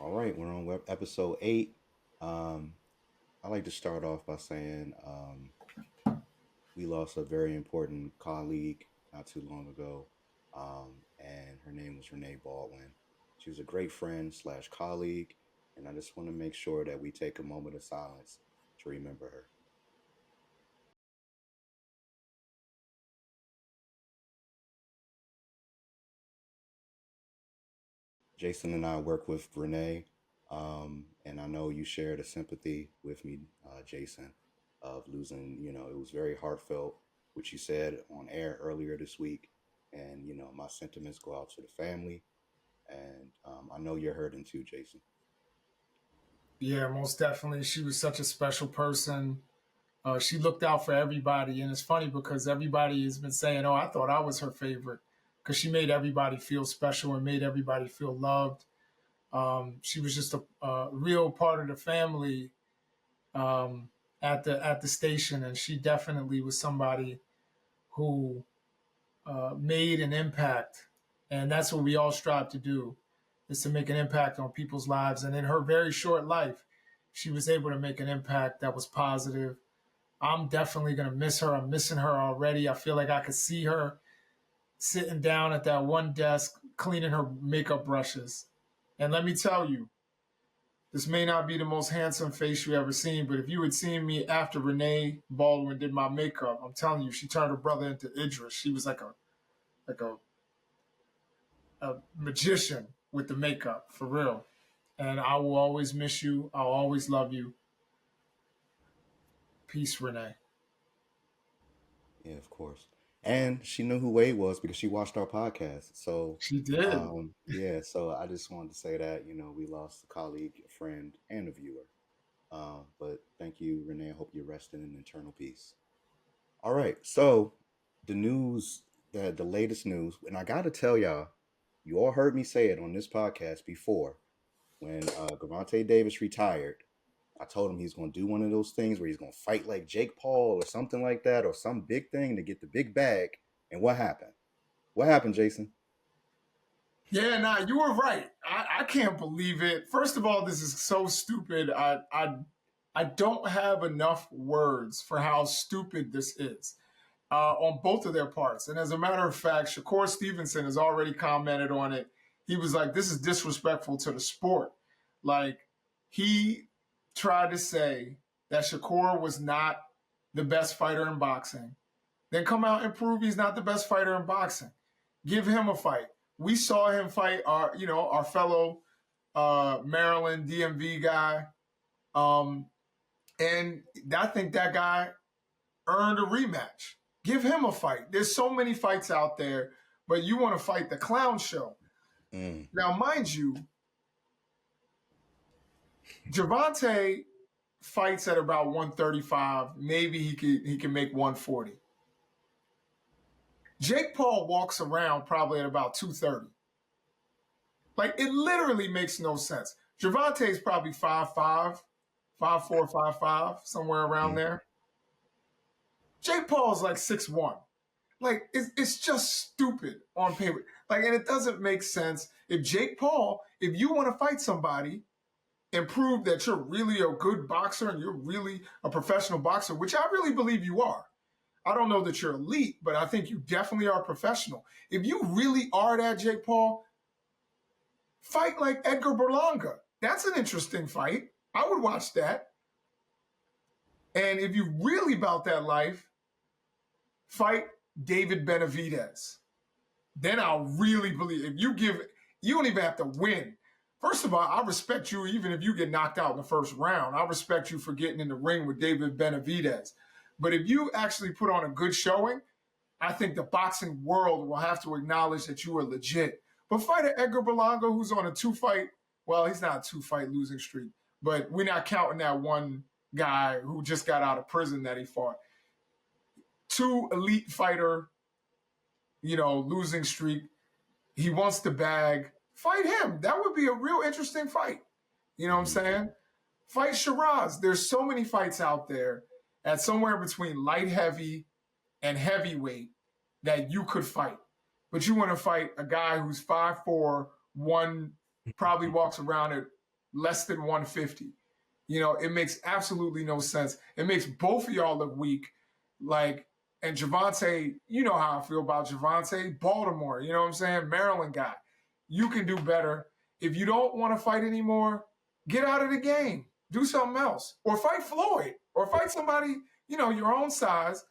All right, we're on episode 8. Um, I like to start off by saying we lost a very important colleague not too long ago, and her name was Renee Baldwin. She was a great friend slash colleague, and I just want to make sure that we take a moment of silence to remember her. Jason and I work with Renee, and I know you share the sympathy with me, Jason, of losing. It was very heartfelt, which you said on air earlier this week, and my sentiments go out to the family, and I know you're hurting too, Jason. Yeah, most definitely. She was such a special person. She looked out for everybody, and it's funny because everybody has been saying, "Oh, I thought I was her favorite," because she made everybody feel special and made everybody feel loved. She was just a real part of the family um, at the station, and she definitely was somebody who made an impact, and that's what we all strive to do, is to make an impact on people's lives. And in her very short life, she was able to make an impact that was positive. I'm definitely going to miss her. I'm missing her already. I feel like I could see her sitting down at that one desk cleaning her makeup brushes. And let me tell you, this may not be the most handsome face you ever seen, but if you had seen me after Renee Baldwin did my makeup, I'm telling you, she turned her brother into Idris. She was like a magician with the makeup, for real. And I will always miss you. I'll always love you. Peace, Renee. Yeah, of course. And she knew who Wade was because she watched our podcast. So, She did. yeah, so I just wanted to say that, we lost a colleague, a friend, and a viewer. But thank you, Renee. I hope you're resting in eternal peace. All right. So, the news, the latest news, and I got to tell y'all, you all heard me say it on this podcast before. When Gervonta Davis retired, I told him he's going to do one of those things where he's going to fight like Jake Paul or something like that, or some big thing to get the big bag. And what happened? What happened, Jason? Yeah, nah, you were right. I can't believe it. First of all, this is so stupid. I don't have enough words for how stupid this is on both of their parts. And as a matter of fact, Shakur Stevenson has already commented on it. He was like, "This is disrespectful to the sport." Like, he tried to say that Shakur was not the best fighter in boxing, then come out and prove he's not the best fighter in boxing. Give him a fight. We saw him fight our fellow Maryland DMV guy, um, and I think that guy earned a rematch. Give him a fight. There's so many fights out there, but you want to fight the clown show. Mm. Now, mind you, Gervonta fights at about 135. Maybe he can make 140. Jake Paul walks around probably at about 230. Like, it literally makes no sense. Gervonta is probably 5'5", 5'4", 5'5", somewhere around Mm. there. Jake Paul is like 6'1". Like, it's just stupid on paper. Like, and it doesn't make sense. If you want to fight somebody and prove that you're really a good boxer and you're really a professional boxer, which I really believe you are. I don't know that you're elite, but I think you definitely are professional. If you really are that, Jake Paul, fight like Edgar Berlanga. That's an interesting fight. I would watch that. And if you really about that life, fight David Benavidez. Then I'll really believe. You don't even have to win. First of all, I respect you even if you get knocked out in the first round. I respect you for getting in the ring with David Benavidez. But if you actually put on a good showing, I think the boxing world will have to acknowledge that you are legit. But fight an Edgar Berlanga who's on a two-fight, well, he's not a two-fight losing streak, but we're not counting that one guy who just got out of prison that he fought. Two elite fighter, losing streak. He wants the bag. Fight him. That would be a real interesting fight. You know what I'm Mm-hmm. saying? Fight Shiraz. There's so many fights out there at somewhere between light heavy and heavyweight that you could fight. But you want to fight a guy who's 5'4", one probably walks around at less than 150. You know, it makes absolutely no sense. It makes both of y'all look weak. Like, and Javante, you know how I feel about Javante. Baltimore, you know what I'm saying? Maryland guy. You can do better. If you don't want to fight anymore, get out of the game. Do something else. Or fight Floyd. Or fight somebody, you know, your own size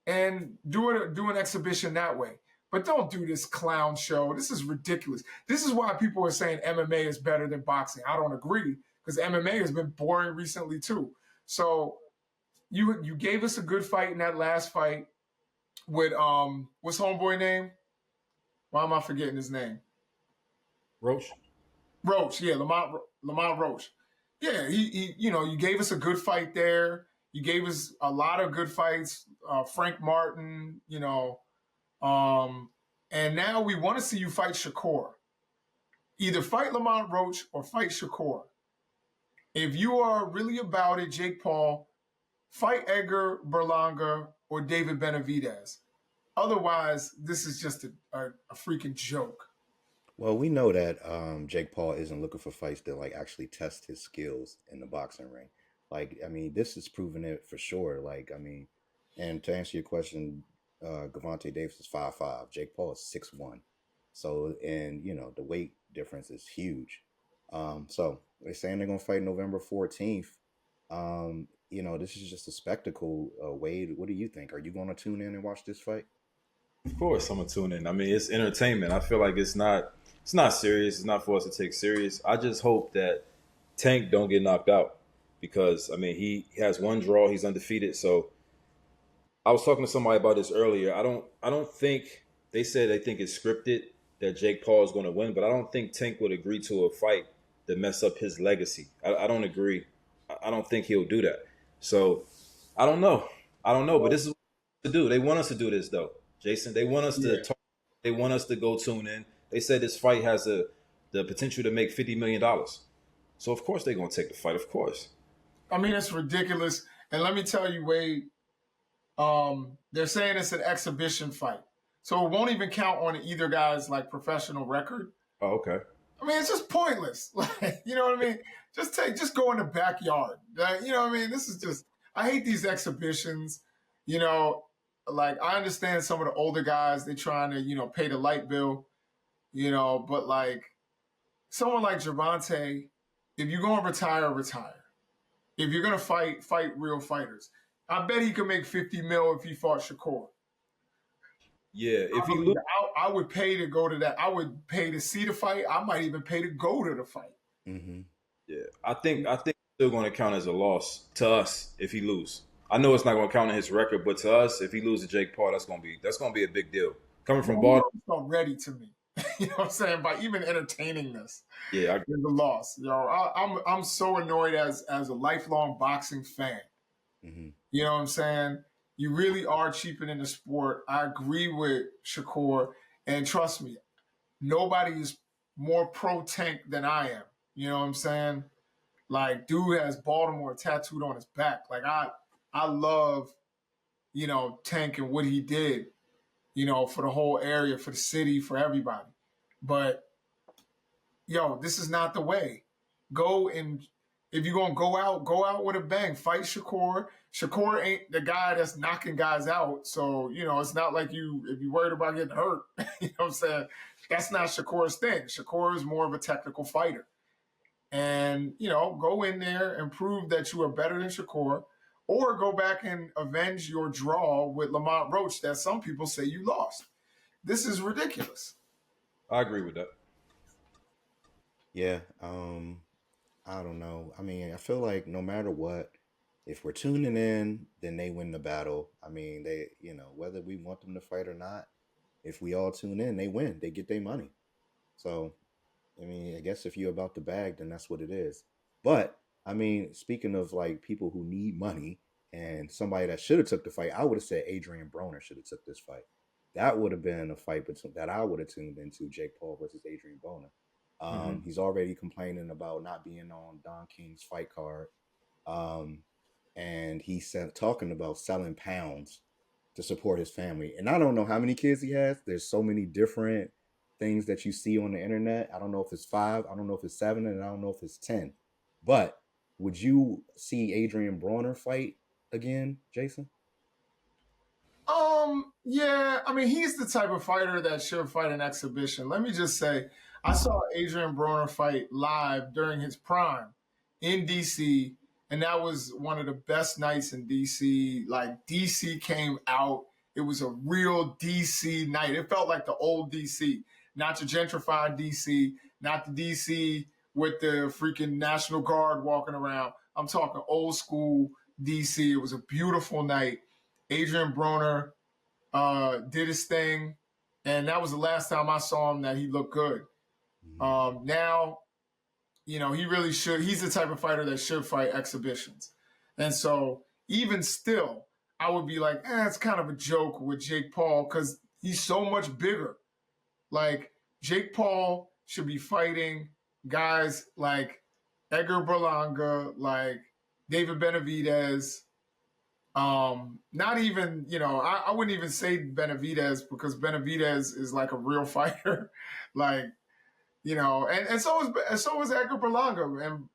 and do an exhibition that way. But don't do this clown show. This is ridiculous. This is why people are saying MMA is better than boxing. I don't agree because MMA has been boring recently too. So you gave us a good fight in that last fight with what's homeboy name? Why am I forgetting his name? Roach. Roach, yeah, Lamont Roach. Yeah, he you know, you gave us a good fight there. You gave us a lot of good fights. Frank Martin, you know, and now we want to see you fight Shakur. Either fight Lamont Roach or fight Shakur. If you are really about it, Jake Paul, fight Edgar Berlanga or David Benavidez. Otherwise, this is just a freaking joke. Well, we know that Jake Paul isn't looking for fights that like actually test his skills in the boxing ring. Like, I mean, this is proving it for sure. Like, I mean, and to answer your question, Gavante Davis is 5'5", Jake Paul is 6'1". So, and you know, the weight difference is huge. So they're saying they're gonna fight November 14th. You know, this is just a spectacle. Wade, what do you think? Are you going to tune in and watch this fight? Of course, I'm gonna tune in. I mean, it's entertainment. I feel like it's not serious. It's not for us to take serious. I just hope that Tank don't get knocked out because I mean he has one draw. He's undefeated. So I was talking to somebody about this earlier. I don't think they said they think it's scripted that Jake Paul is going to win, but I don't think Tank would agree to a fight that mess up his legacy. I don't agree. I don't think he'll do that. So I don't know. I don't know. But this is what to do. They want us to do this though, Jason. They want us to Yeah. talk. They want us to go tune in. They said this fight has the potential to make $50 million. So of course they're gonna take the fight. Of course. I mean, it's ridiculous. And let me tell you, Wade, they're saying it's an exhibition fight. So it won't even count on either guy's like professional record. Oh, okay. I mean, it's just pointless. Like, you know what I mean? Just go in the backyard. You know what I mean? This is just, I hate these exhibitions. You know, like I understand some of the older guys, they trying to, you know, pay the light bill, you know, but like someone like Javante, if you're going to retire, retire. If you're going to fight real fighters. I bet he could make 50 mil if he fought Shakur. Yeah. If I, he believe lose, it. I would pay to go to that. I would pay to see the fight. I might even pay to go to the fight. Mm-hmm. yeah, I think it's still going to count as a loss to us if he lose. I know it's not going to count in his record, but to us, if he loses Jake Paul, that's going to be a big deal. Coming from Well, Baltimore, it's already to me. You know what I'm saying? By even entertaining this yeah, is a loss. Yo, I'm so annoyed as a lifelong boxing fan. Mm-hmm. You know what I'm saying? You really are cheapening the sport. I agree with Shakur, and trust me, nobody is more pro Tank than I am. You know what I'm saying? Like, dude has Baltimore tattooed on his back. Like, I love, you know, Tank and what he did, you know, for the whole area, for the city, for everybody. But yo, this is not the way. Go and if you're gonna go out with a bang. Fight Shakur. Shakur ain't the guy that's knocking guys out. So, you know, it's not like if you're worried about getting hurt, you know what I'm saying? That's not Shakur's thing. Shakur is more of a technical fighter. And, you know, go in there and prove that you are better than Shakur, or go back and avenge your draw with Lamont Roach that some people say you lost. This is ridiculous. I agree with that. Yeah. I don't know. I mean, I feel like no matter what, if we're tuning in, then they win the battle. I mean, they, you know, whether we want them to fight or not, if we all tune in, they win. They get their money. So, I mean, I guess if you're about the bag, then that's what it is. But I mean, speaking of like people who need money and somebody that should have took the fight, I would have said Adrien Broner should have took this fight. That would have been a fight between, that I would have tuned into, Jake Paul versus Adrien Broner. Hmm. He's already complaining about not being on Don King's fight card. Um, and he's talking about selling pounds to support his family. And I don't know how many kids he has. There's so many different things that you see on the internet. I don't know if it's five, I don't know if it's seven, and I don't know if it's 10. But would you see Adrien Broner fight again, Jason? Yeah, I mean, he's the type of fighter that should fight an exhibition. Let me just say, I saw Adrien Broner fight live during his prime in DC, and that was one of the best nights in DC. Like, DC came out. It was a real DC night. It felt like the old DC, not the gentrified DC, not the DC with the freaking National Guard walking around. I'm talking old school DC. It was a beautiful night. Adrien Broner did his thing, and that was the last time I saw him that he looked good. Now, he really should. He's the type of fighter that should fight exhibitions, and so even still, I would be like, it's kind of a joke with Jake Paul because he's so much bigger. Like Jake Paul should be fighting guys like Edgar Berlanga, like David Benavidez. Not even, I wouldn't even say Benavidez because Benavidez is like a real fighter. Like, and so is Edgar Berlanga. And,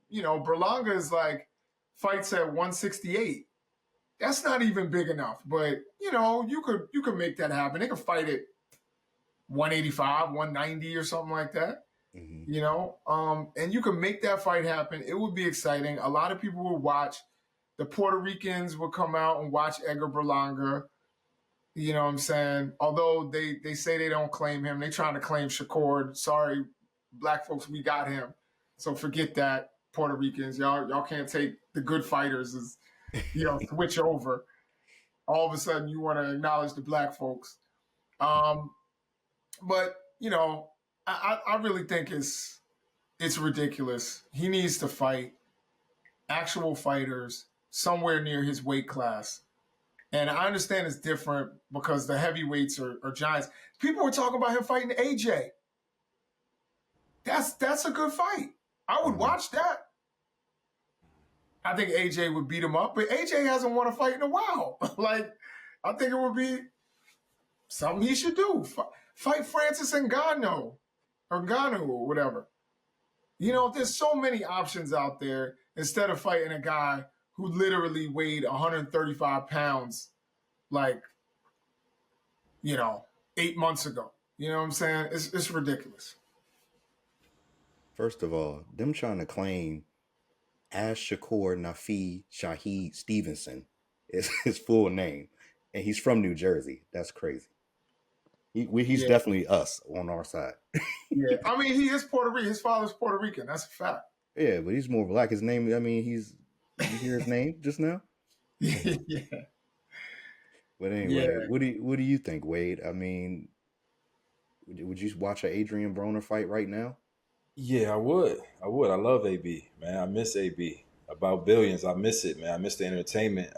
Berlanga is like fights at 168. That's not even big enough. But, you could make that happen. They could fight at 185, 190 or something like that. And you could make that fight happen. It would be exciting. A lot of people would watch. The Puerto Ricans would come out and watch Edgar Berlanga. You know what I'm saying? Although they say they don't claim him. They're trying to claim Shakur. Sorry, black folks, we got him. So forget that, Puerto Ricans. Y'all can't take the good fighters as, switch over. All of a sudden you want to acknowledge the black folks. But, I really think it's ridiculous. He needs to fight actual fighters somewhere near his weight class. And I understand it's different because the heavyweights are giants. People were talking about him fighting AJ. That's a good fight. I would watch that. I think AJ would beat him up, but AJ hasn't won a fight in a while. Like, I think it would be something he should do. Fight Francis Ngannou or whatever. There's so many options out there instead of fighting a guy who literally weighed 135 pounds, 8 months ago. You know what I'm saying? It's ridiculous. First of all, them trying to claim Ash Shakur Nafi Shaheed Stevenson is his full name, and he's from New Jersey. That's crazy. He's definitely us on our side. Yeah, I mean, he is Puerto Rican. His father's Puerto Rican. That's a fact. Yeah, but he's more black. His name, I mean, you hear his name just now? Yeah. But anyway, what do you think, Wade? I mean, would you watch an Adrien Broner fight right now? Yeah, I would. I love AB, man. I miss AB. About billions, I miss it, man. I miss the entertainment.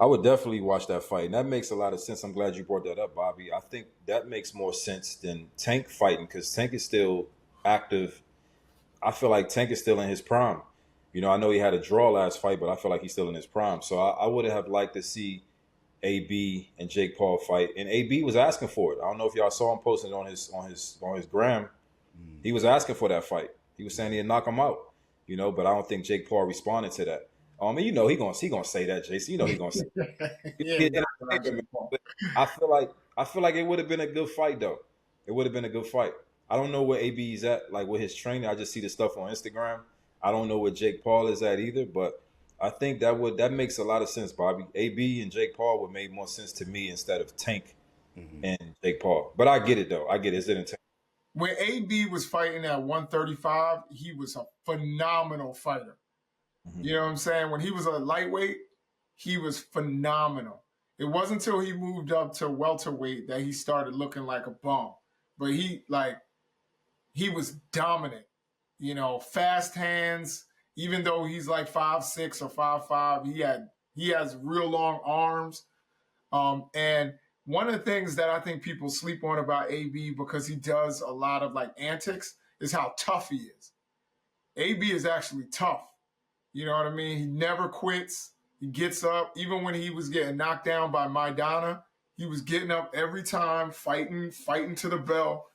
I would definitely watch that fight. And that makes a lot of sense. I'm glad you brought that up, Bobby. I think that makes more sense than Tank fighting because Tank is still active. I feel like Tank is still in his prime. I know he had a draw last fight, but I feel like he's still in his prime. So I would have liked to see AB and Jake Paul fight. And AB was asking for it. I don't know if y'all saw him posting it on his gram. He was asking for that fight. He was saying he'd knock him out. But I don't think Jake Paul responded to that. He gonna say that, Jason. He gonna say that. I feel like it would have been a good fight though. It would have been a good fight. I don't know where AB's at, like with his training. I just see the stuff on Instagram. I don't know where Jake Paul is at either, but I think that makes a lot of sense, Bobby. AB and Jake Paul would make more sense to me instead of Tank and Jake Paul. But I get it though. I get it. It's entertaining. When AB was fighting at 135, he was a phenomenal fighter. You know what I'm saying? When he was a lightweight, he was phenomenal. It wasn't until he moved up to welterweight that he started looking like a bum. But he was dominant. Fast hands. Even though he's like 5'6" or 5'5", he has real long arms. And one of the things that I think people sleep on about AB because he does a lot of antics is how tough he is. AB is actually tough. You know what I mean? He never quits. He gets up. Even when he was getting knocked down by Maidana, he was getting up every time, fighting to the bell.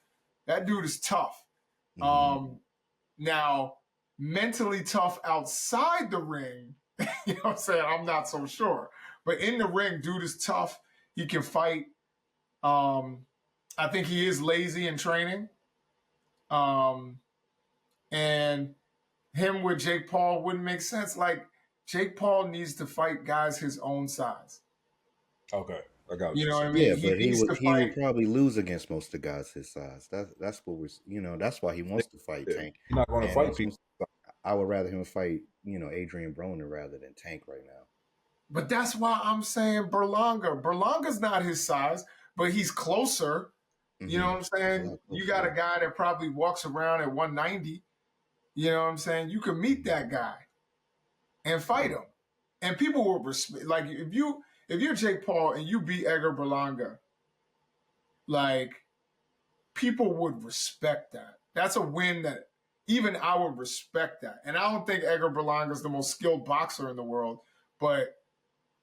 That dude is tough. Now, mentally tough outside the ring, you know what I'm saying? I'm not so sure. But in the ring, dude is tough. He can fight. I think he is lazy in training. Um, and him with Jake Paul wouldn't make sense. Like, Jake Paul needs to fight guys his own size. Okay, I got what You you're know what I saying. mean? Yeah, He but needs to he would fight. probably lose against most of the guys his size. That's what we're that's why he wants to fight Yeah, Tank, you're not going to and fight that's people. what I would rather him fight Adrien Broner rather than Tank right now. But that's why I'm saying Berlanga. Berlanga's not his size, but he's closer. You know Mm-hmm. what I'm He's a saying? lot You closer. got Yeah. a guy that probably walks around at 190. You know what I'm saying? You can meet that guy and fight him. And people will respect. Like, if you're Jake Paul and you beat Edgar Berlanga, like, people would respect that. That's a win that even I would respect that. And I don't think Edgar Berlanga is the most skilled boxer in the world, but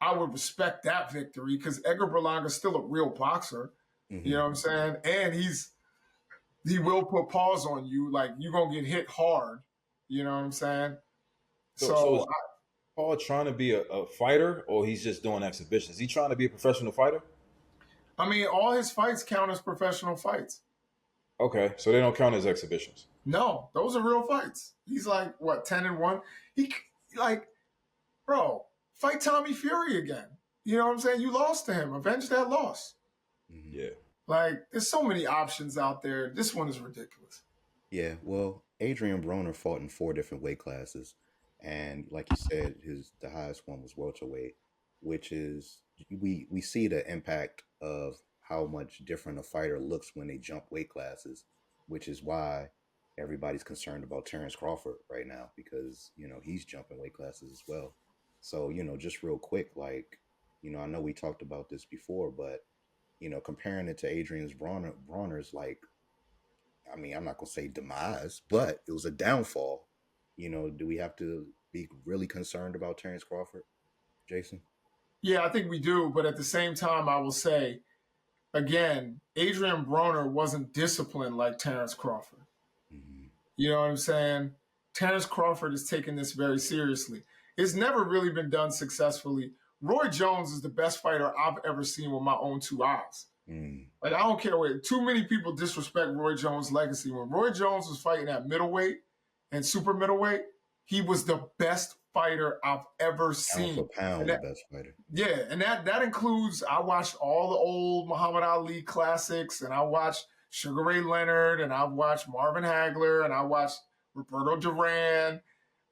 I would respect that victory because Edgar Berlanga is still a real boxer. You Mm-hmm. know what I'm saying? And he will put paws on you, like you're gonna get hit hard. You know what I'm saying? So is So Paul trying to be a fighter, or he's just doing exhibitions? Is he trying to be a professional fighter? I mean, all his fights count as professional fights. Okay, so they don't count as exhibitions. No, those are real fights. He's like what 10-1. He like, bro, fight Tommy Fury again. You know what I'm saying? You lost to him. Avenge that loss. Mm-hmm. Yeah. Like, there's so many options out there. This one is ridiculous. Yeah, well, Adrian Broner fought in 4 different weight classes, and like you said, the highest one was welterweight, which is we see the impact of how much different a fighter looks when they jump weight classes, which is why everybody's concerned about Terrence Crawford right now because he's jumping weight classes as well. So just real quick, like I know we talked about this before, but comparing it to Bronner's like I mean, I'm not gonna say demise, but it was a downfall. Do we have to be really concerned about Terrence Crawford, Jason? Yeah, I think we do. But at the same time, I will say, again, Adrien Broner wasn't disciplined like Terrence Crawford. Mm-hmm. You know what I'm saying? Terrence Crawford is taking this very seriously. It's never really been done successfully. Roy Jones is the best fighter I've ever seen with my own 2 eyes. Mm. Like, I don't care what too many people disrespect Roy Jones' legacy. When Roy Jones was fighting at middleweight and super middleweight, he was the best fighter I've ever Pound for seen. pound, the best fighter. Yeah, and that includes, I watched all the old Muhammad Ali classics, and I watched Sugar Ray Leonard, and I've watched Marvin Hagler, and I watched Roberto Duran.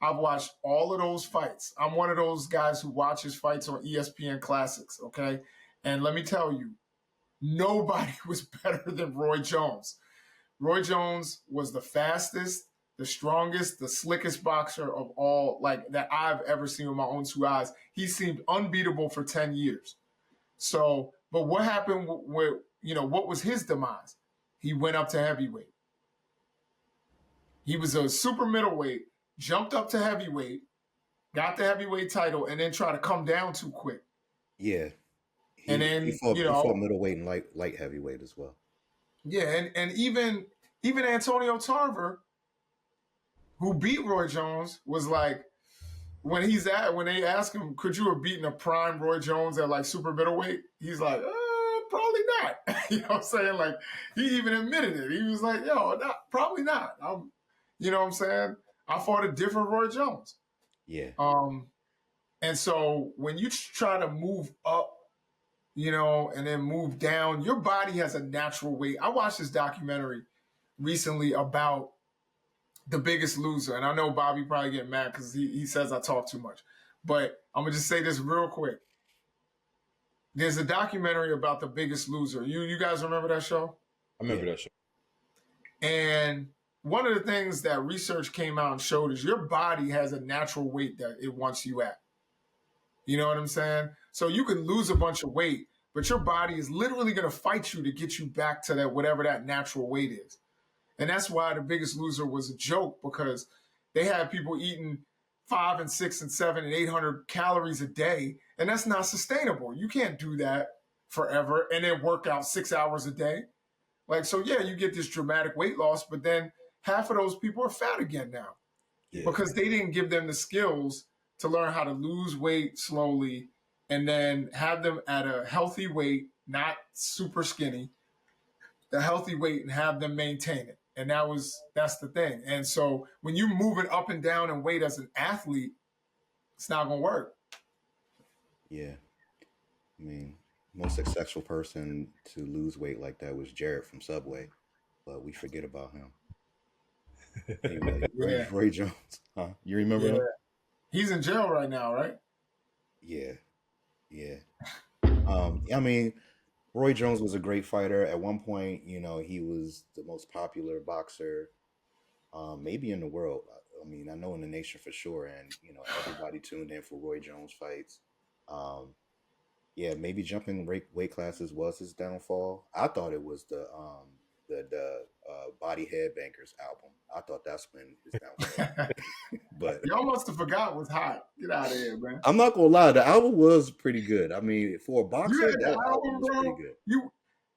I've watched all of those fights. I'm one of those guys who watches fights on ESPN Classics, okay? And let me tell you, nobody was better than Roy Jones. Roy Jones was the fastest, the strongest, the slickest boxer of all, like, that I've ever seen with my own 2 eyes. He seemed unbeatable for 10 years. So, but what happened with, what was his demise? He went up to heavyweight. He was a super middleweight, jumped up to heavyweight, got the heavyweight title, and then tried to come down too quick. Yeah, And he then, fought middleweight and light heavyweight as well. yeah, and even Antonio Tarver, who beat Roy Jones, was like, when they ask him, could you have beaten a prime Roy Jones at like super middleweight? He's like, probably not. You know what I'm saying? Like, he even admitted it. He was like, probably not. You know what I'm saying? I fought a different Roy Jones. Yeah. And so when you try to move up, and then move down, your body has a natural weight. I watched this documentary recently about The Biggest Loser, and I know Bobby probably getting mad because he says I talk too much, but I'm gonna just say this real quick. There's a documentary about The Biggest Loser. You guys remember that show? I remember that show. And one of the things that research came out and showed is your body has a natural weight that it wants you at. You know what I'm saying? So you can lose a bunch of weight, but your body is literally going to fight you to get you back to that whatever that natural weight is. And that's why The Biggest Loser was a joke, because they had people eating 5 and 6 and 7 and 800 calories a day, and that's not sustainable. You can't do that forever and then work out 6 hours a day. Like, so yeah, you get this dramatic weight loss, but then half of those people are fat again now. Yeah. because they didn't give them the skills to learn how to lose weight slowly and then have them at a healthy weight, not super skinny, the healthy weight, and have them maintain it. And that's the thing. And so when you move it up and down in weight as an athlete, it's not gonna work. Yeah. I mean, most successful person to lose weight like that was Jared from Subway, but we forget about him. Anyway, Yeah. Roy Jones. Huh? You remember Yeah. him? He's in jail right now, right? Yeah. Yeah. I mean, Roy Jones was a great fighter. At one point, he was the most popular boxer, maybe in the world. I mean, I know in the nation for sure, and everybody tuned in for Roy Jones fights. Yeah, maybe jumping weight classes was his downfall. I thought it was the Body Headbangers album. I thought that's been his downfall. But Y'all must have forgot what's hot. Get out of here, man. I'm not gonna lie, the album was pretty good. I mean, for a You boxer, had the that album album, was pretty bro. good.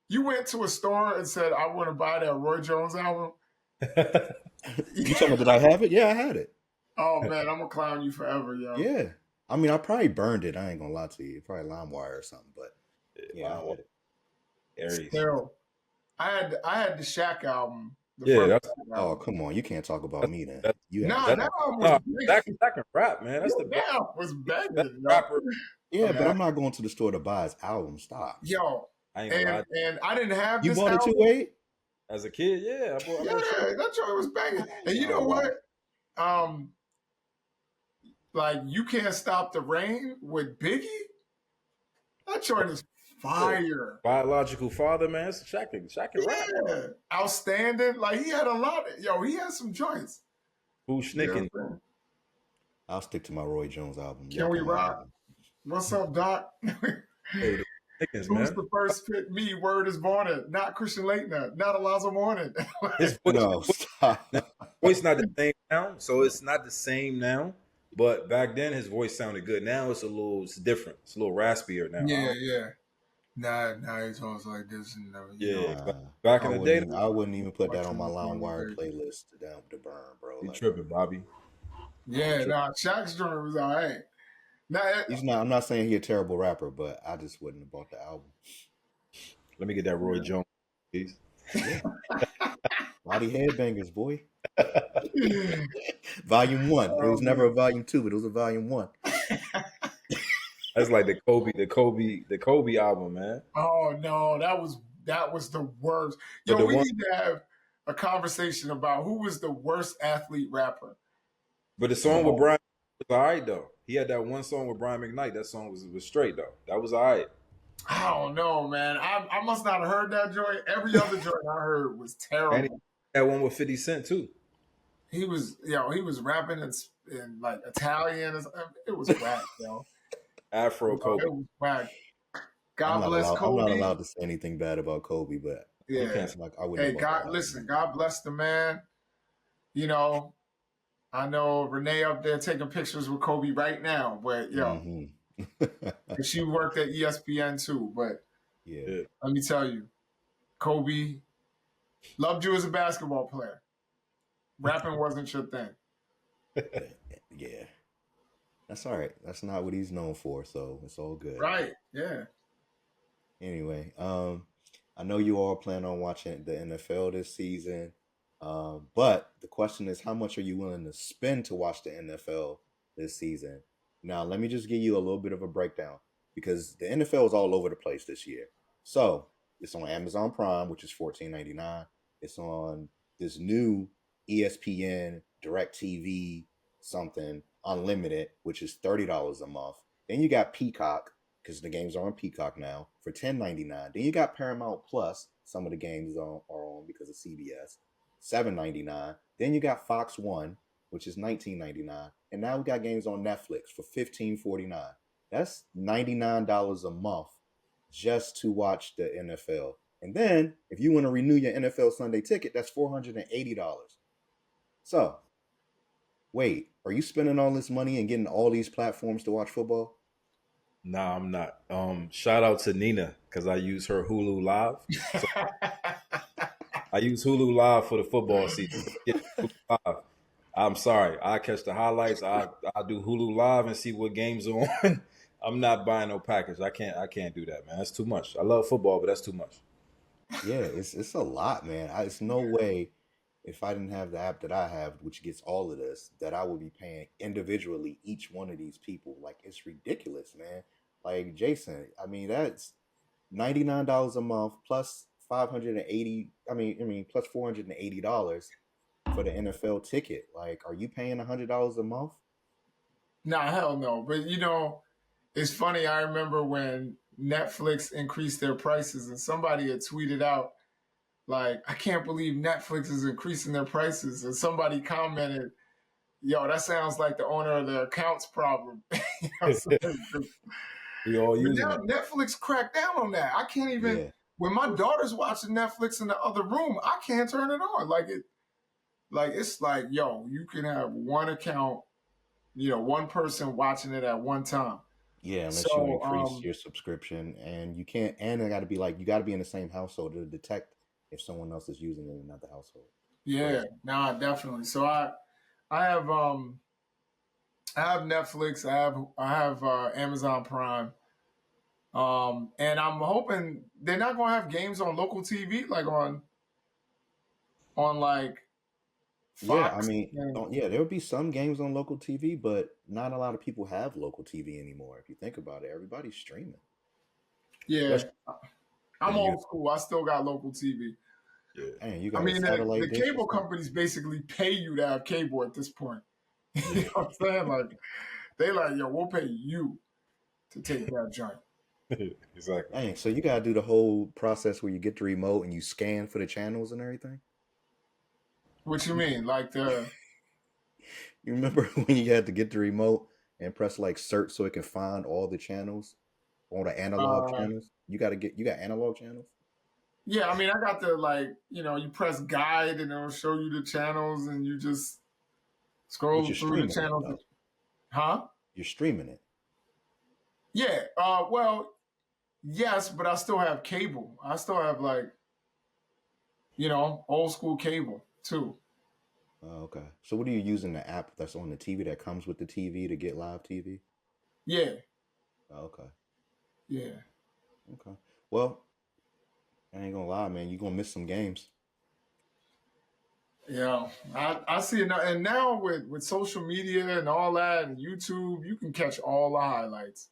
You went to a store and said, "I want to buy that Roy Jones album." You talking about did I have it? Yeah, I had it. Oh man, I'm gonna clown you forever, yo. Yeah. I mean, I probably burned it. I ain't gonna lie to you. Probably LimeWire or something, but yeah, I had it. Aries. Still, I had the Shaq album. Yeah, that's Oh, come on. You can't talk about me then. that's- You Nah, have that album was that big. can rap, man. That's the That best album was banging, yo. rapper. Yeah, but I'm not going to the store to buy his album. Stop. Yo, I ain't gonna lie. and I didn't have You this bought it album. too late? As a kid, yeah. I Yeah, that joint was banging. And you know Oh, wow. what? Like You Can't Stop the Rain with Biggie. That joint is fire. Biological father, man. It's Shaq can rap. Yeah, outstanding. Like he had a lot. He had some joints. Who's snicking? Yeah. I'll stick to my Roy Jones album. Can we rock? What's up, Doc? Hey, the Snickers, Who's man. the first pick? Me, Word is Born. Not Christian Laettner. Not Alonzo Mourning. His No, stop. voice not the same now, so it's not the same now. But back then, his voice sounded good. Now it's different. It's a little raspier now. yeah. Nah, he talks like this and Yeah. Nah, Back in the day, I wouldn't even put that on my Watching LimeWire the playlist to burn, bro. you Like, tripping, Bobby. Yeah, nah, Shaq's joint was all right. Nah, I'm not saying he's a terrible rapper, but I just wouldn't have bought the album. Let me get that Roy Jones, please. Yeah. Body Headbangers, boy. Volume 1. It was never a volume 2, but it was a volume 1. That's like the Kobe album, man. oh no, that was the worst. Yo, But the we one- need to have a conversation about who was the worst athlete rapper. But the song with Brian was all right, though. He had that one song with Brian McKnight. That song was straight, though. That was all right. I don't know, man. I must not have heard that joint. Every other joint I heard was terrible. And he had one with 50 Cent, too. He was rapping in like Italian. It was whack, yo. Afro Kobe. It was whack. God bless Kobe. I'm not allowed to say anything bad about Kobe, but Yeah. it's like I wouldn't. Hey, have bought God, that listen. album. God bless the man. I know Renee up there taking pictures with Kobe right now, but Mhm. she worked at ESPN too. But Yeah. let me tell you, Kobe loved you as a basketball player. Rapping wasn't your thing. Yeah. That's all right. That's not what he's known for, so it's all good. Right. Yeah. Anyway, I know you all plan on watching the NFL this season, but the question is, how much are you willing to spend to watch the NFL this season? Now, let me just give you a little bit of a breakdown because the NFL is all over the place this year. So it's on Amazon Prime, which is $14.99. It's on this new ESPN DirecTV something unlimited, which is $30 a month. Then you got Peacock, because the games are on Peacock now, for $10.99. Then you got Paramount Plus. Some of the games are on because of CBS, $7.99. Then you got Fox One, which is $19.99. And now we got games on Netflix for $15.49. That's $99 a month just to watch the NFL. And then if you want to renew your NFL Sunday ticket, that's $480. So, wait, are you spending all this money and getting all these platforms to watch football? Nah, I'm not. Shout out to Nina because I use her Hulu Live. So I use Hulu Live for the football season. Yeah, Hulu Live. I'm sorry. I catch the highlights. I do Hulu Live and see what games are on. I'm not buying no package. I can't do that, man. That's too much. I love football, but that's too much. Yeah, it's a lot, man. It's no way if I didn't have the app that I have, which gets all of this, that I would be paying individually each one of these people. Like it's ridiculous, man. Like Jason, I mean that's $99 a month plus 580. I mean plus $480 for the NFL ticket. Like, are you paying $100 a month? Nah, hell no. But it's funny. I remember when Netflix increased their prices, and somebody had tweeted out like, "I can't believe Netflix is increasing their prices," and somebody commented, "Yo, that sounds like the owner of the account's problem." So, We all but using now it. Netflix cracked down on that. I can't even. Yeah, When my daughter's watching Netflix in the other room, I can't turn it on. Like it's like, yo, you can have one account, one person watching it at one time. yeah. Unless you So, increase your subscription, and you can't, and it got to be like you got to be in the same household to detect if someone else is using it in another household. yeah, Crazy. nah, definitely. So I have I have Netflix, I have Amazon Prime. And I'm hoping they're not gonna have games on local TV like on like Yeah, I Fox mean, and yeah, there would be some games on local TV, but not a lot of people have local TV anymore. If you think about it, everybody's streaming. yeah. Especially, I'm and you, old school. I still got local TV. Yeah. and you I got a mean, the satellite dish or cable something. companies basically pay you to have cable at this point. You Yeah. know what I'm saying? Like they like, yo, we'll pay you to take that joint. Exactly. Dang, so you gotta do the whole process where you get the remote and you scan for the channels and everything. What you mean? Like the You remember when you had to get the remote and press like search so it can find all the channels, all the analog uh channels? You got analog channels? yeah, I mean I got the like, you press guide and it'll show you the channels and you just But scroll you're through the streaming it channels. though. Huh? You're streaming it. Yeah. Well, yes, but I still have cable. I still have like, old school cable too. Oh, okay. So what are you using the app that's on the TV that comes with the TV to get live TV? Yeah. Oh, okay. Yeah. Okay. Well, I ain't gonna lie, man. You're gonna miss some games. Yeah. I see it now. And now with social media and all that and YouTube, you can catch all the highlights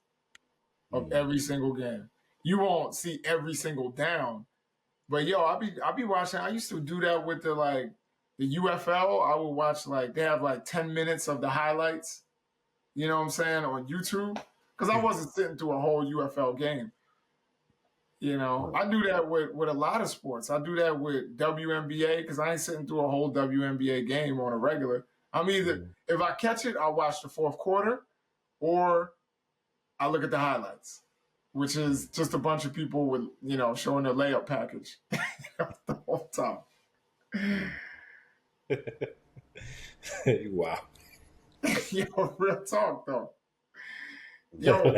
of Mm. every single game. You won't see every single down. But yo, I be watching. I used to do that with the UFL. I would watch like they have like 10 minutes of the highlights, you know what I'm saying, on YouTube. Because I wasn't sitting through a whole UFL game. Right. I do that with a lot of sports. I do that with WNBA because I ain't sitting through a whole WNBA game on a regular. I'm either Mm. if I catch it, I'll watch the fourth quarter, or I look at the highlights, which is just a bunch of people with showing their layup package the whole time. Mm. Wow. Yo, real talk though. Yo,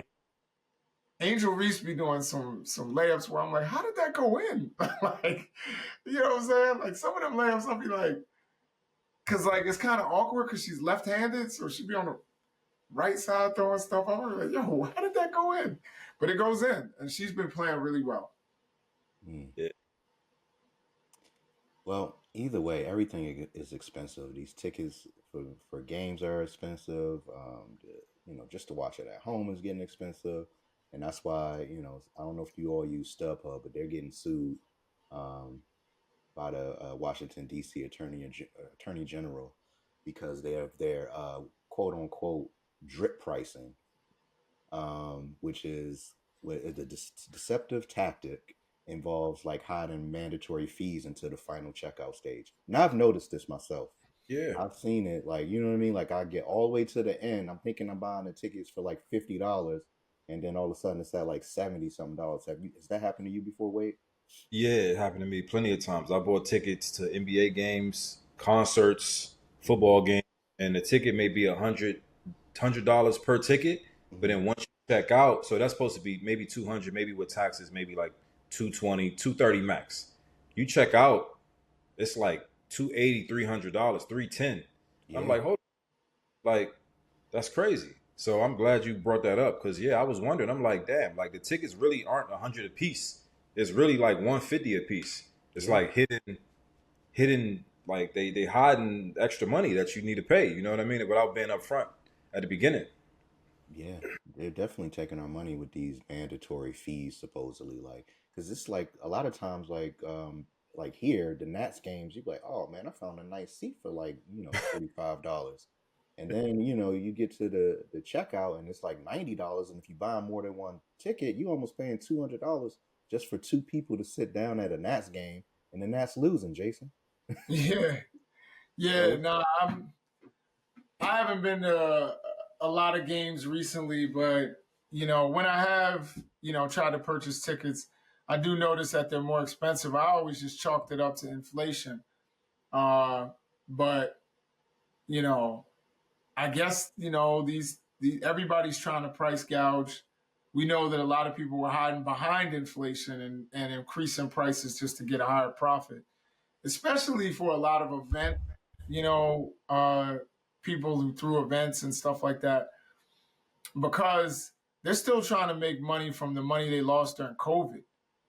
Angel Reese be doing some layups where I'm like, how did that go in? Like, you know what I'm saying? Like some of them layups, I'll be like, because like it's kind of awkward because she's left-handed, so she'd be on the right side throwing stuff. I'm like, yo, how did that go in? But it goes in, and she's been playing really well. Mm. Yeah. Well, either way, everything is expensive. These tickets for games are expensive. Just to watch it at home is getting expensive, and that's why I don't know if you all use StubHub, but they're getting sued um, by the Washington D.C. Attorney General because they have their quote unquote drip pricing, which is the deceptive tactic involves like hiding mandatory fees into the final checkout stage. Now I've noticed this myself. Yeah. I've seen it, like you know what I mean. Like I get all the way to the end. I'm thinking I'm buying the tickets for like $50, and then all of a sudden it's at like 70 something dollars. Has that happened to you before, Wade? Yeah, it happened to me plenty of times. I bought tickets to NBA games, concerts, football games, and the ticket may be $100 per ticket. But Hmm. then once you check out, so that's supposed to be maybe 200, maybe with taxes, maybe like 220, 230 max. You check out, it's like 280, $300, 310. I'm Yeah, like, hold, like that's crazy. So I'm glad you brought that up because yeah, I was wondering. I'm like, damn, like the tickets really aren't 100 a piece. It's really like 150 a piece. It's yeah, like hidden, like they hiding extra money that you need to pay. You know what I mean? Without being upfront at the beginning. yeah. They're definitely taking our money with these mandatory fees, supposedly. Like, because it's like a lot of times, like here, the Nats games, you be like, oh man, I found a nice seat for like $45, and then you get to the checkout and it's like $90, and if you buy more than one ticket, you almost paying $200 just for two people to sit down at a Nats game, and the Nats losing, Jason. Yeah, So yeah. No, I haven't been to a lot of games recently, but when I have tried to purchase tickets, I do notice that they're more expensive. I always just chalked it up to inflation. But you know, I guess these everybody's trying to price gouge. We know that a lot of people were hiding behind inflation and increasing prices just to get a higher profit, especially for a lot of you know, uh, people who threw events and stuff like that, because they're still trying to make money from the money they lost during COVID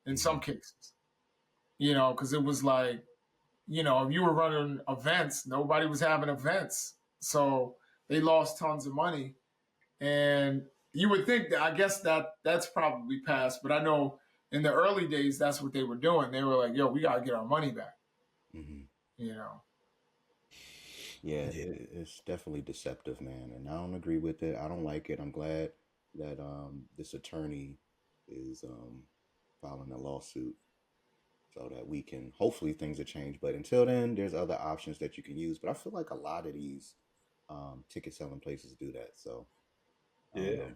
in hmm some cases, because it was like, if you were running events, nobody was having events. So they lost tons of money. And you would think that, I guess that's probably past, but I know in the early days, that's what they were doing. They were like, yo, we got to get our money back, hmm you know? Yeah, Yeah, it's definitely deceptive, man, and I don't agree with it. I don't like it. I'm glad that this attorney is filing a lawsuit so that we can hopefully things will change. But until then, there's other options that you can use. But I feel like a lot of these ticket selling places do that. So I don't yeah, know.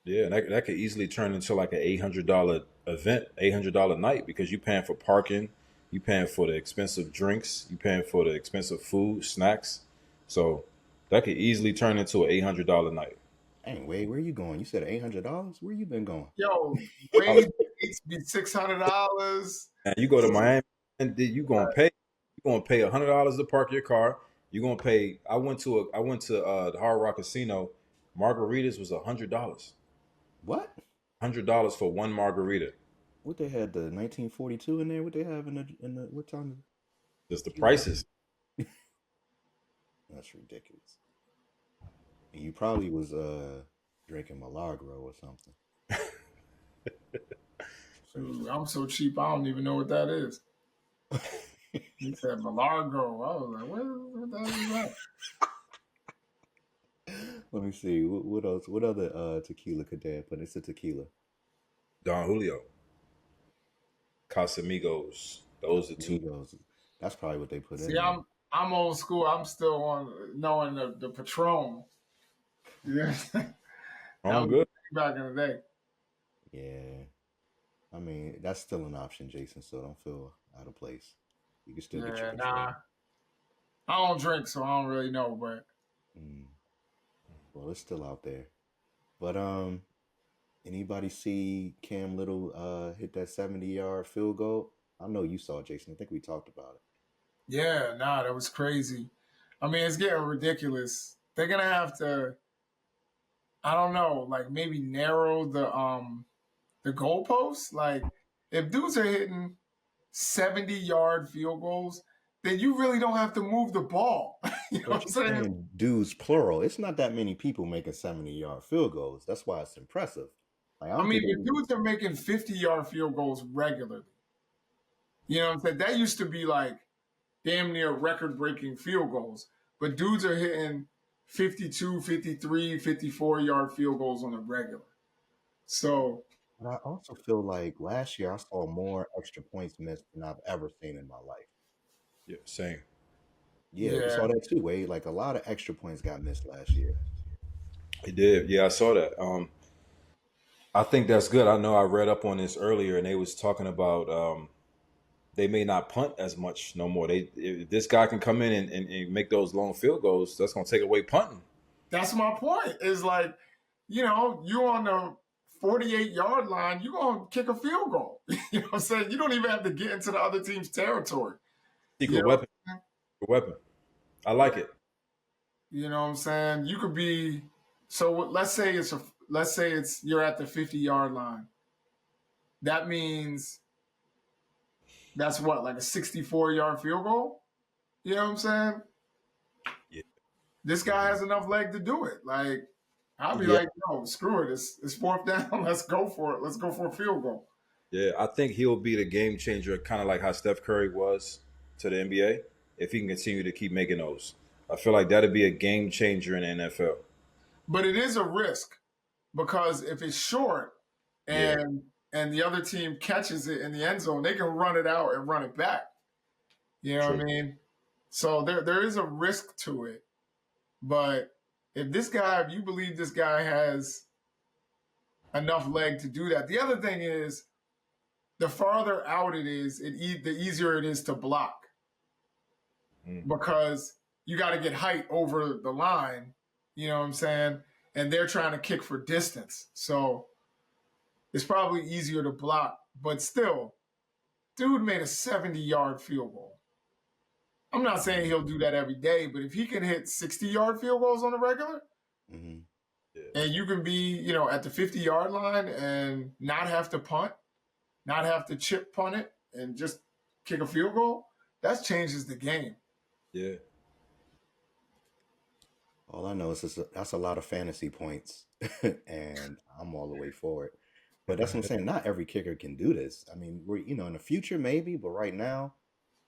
yeah. And that could easily turn into like an $800 event, $800 night because you paying for parking, you paying for the expensive drinks, you paying for the expensive food, snacks. So that could easily turn into an $800 night. Anyway, where you going? You said $800. Where you been going? Yo, I was Wade needs to be $600. Man, you go to Miami, and then you gonna pay $100 to park your car. You're gonna pay. I went to the Hard Rock Casino. Margaritas was $100. What? $100 for one margarita. What they had the 1942 in there? What they have in the what time? Just the You know, prices. that's ridiculous. And you probably was drinking Milagro or something. Dude, Seriously. I'm so cheap, I don't even know what that is. He said Malargo. I was like, what the hell is that? Let me see. What else? What other tequila could they have put? It's a tequila. Don Julio, Casamigos. Those are two. Casamigos. That's probably what they put See, in there. I'm old school. I'm still on knowing the Patron. Yeah, that I'm was good. back in the day. Yeah. I mean, that's still an option, Jason, so don't feel out of place. You can still get your Yeah, Patron. nah, I don't drink, so I don't really know. But Mm, well, it's still out there. But anybody see Cam Little hit that 70-yard field goal? I know you saw it, Jason. I think we talked about it. yeah, nah, that was crazy. I mean, it's getting ridiculous. They're gonna have to, I don't know, like maybe narrow the goalposts. Like if dudes are hitting 70-yard field goals, then you really don't have to move the ball. You know what But I'm you're saying? saying dudes plural. It's not that many people making 70-yard field goals. That's why it's impressive. Like I I don't mean, think if it, dudes are making 50-yard field goals regularly, you know what I'm saying? That used to be like damn near record breaking field goals. But dudes are hitting 52, 53, 54-yard field goals on the regular. So, but I also feel like last year I saw more extra points missed than I've ever seen in my life. Yeah, same. Yeah, you yeah. saw that too, Wade. Like a lot of extra points got missed last year. He did. Yeah, I saw that. I think that's good. I know I read up on this earlier, and they was talking about they may not punt as much no more. They if this guy can come in and make those long field goals, that's gonna take away punting. That's my point. Is like, you on the 48-yard line, you're going to kick a field goal. You know what I'm saying? You don't even have to get into the other team's territory. You Secret know? weapon. Secret weapon. I like it. You know what I'm saying? You could be so. Let's say it's you're at the 50-yard line. That means that's what, like a 64-yard field goal. You know what I'm saying? Yeah. This guy Mhm. has enough leg to do it. Like I'll be Yeah. like, no, screw it. It's fourth down. Let's go for it. Let's go for a field goal. Yeah, I think he'll be the game changer, kind of like how Steph Curry was to the NBA. If he can continue to keep making those, I feel like that'd be a game changer in the NFL. But it is a risk because if it's short Yeah, and the other team catches it in the end zone, they can run it out and run it back. You know what I true. mean? So there is a risk to it. But if you believe this guy has enough leg to do that, the other thing is the farther out it is, the easier it is to block Mm. because you got to get height over the line. You know what I'm saying? And they're trying to kick for distance, so it's probably easier to block. But still, dude made a 70-yard field goal. I'm not saying he'll do that every day, but if he can hit 60-yard field goals on the regular, Mhm. Yeah, and you can be, at the 50-yard line and not have to punt, not have to chip punt it, and just kick a field goal, that changes the game. yeah, All I know is that's a lot of fantasy points, and I'm all the way for it. But that's what I'm saying. Not every kicker can do this. I mean, we're in the future maybe, but right now,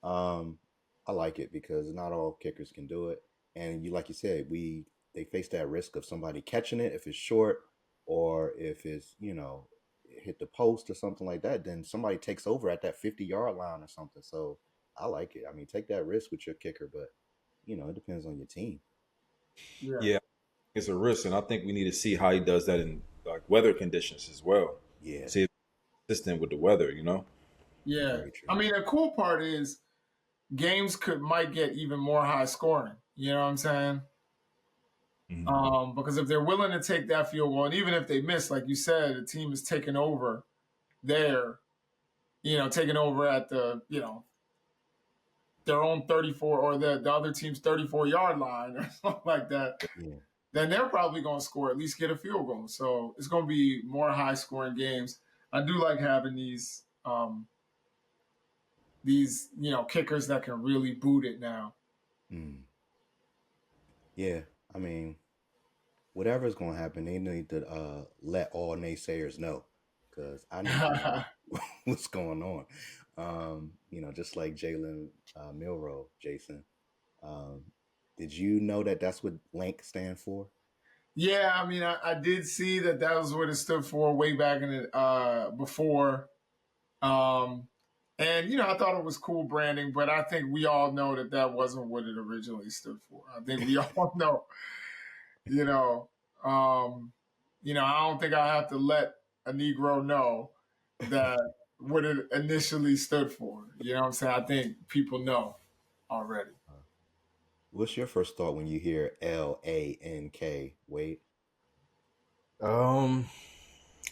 um, I like it because not all kickers can do it. And like you said, they face that risk of somebody catching it if it's short, or if it's hit the post or something like that. Then somebody takes over at that 50-yard line or something. So I like it. I mean, take that risk with your kicker, but it depends on your team. Yeah. yeah. It's a risk, and I think we need to see how he does that in like weather conditions as well. Yeah, See if it's consistent with the weather. You know. Yeah. very true. I mean, the cool part is games might get even more high scoring. You know what I'm saying? Mhm. Because if they're willing to take that field goal, and even if they miss, like you said, the team is taking over there, taking over at their own 34 or the other team's 34-yard line or something like that, Yeah. then they're probably going to score, at least get a field goal. So it's going to be more high scoring games. I do like having these kickers that can really boot it now. Mm. Yeah. I mean, whatever's going to happen, they need to let all naysayers know, because I need to know what's going on. Just like Jalen Milrow, Jason. Um, did you know that that's what LANK stand for? Yeah, I mean, I did see that was what it stood for way back in it before. Um, and I thought it was cool branding, but I think we all know that wasn't what it originally stood for. I think we all know, you know, um, I don't think I have to let a Negro know that what it initially stood for. You know what I'm saying? I think people know already. What's your first thought when you hear LANK? Wait. Um,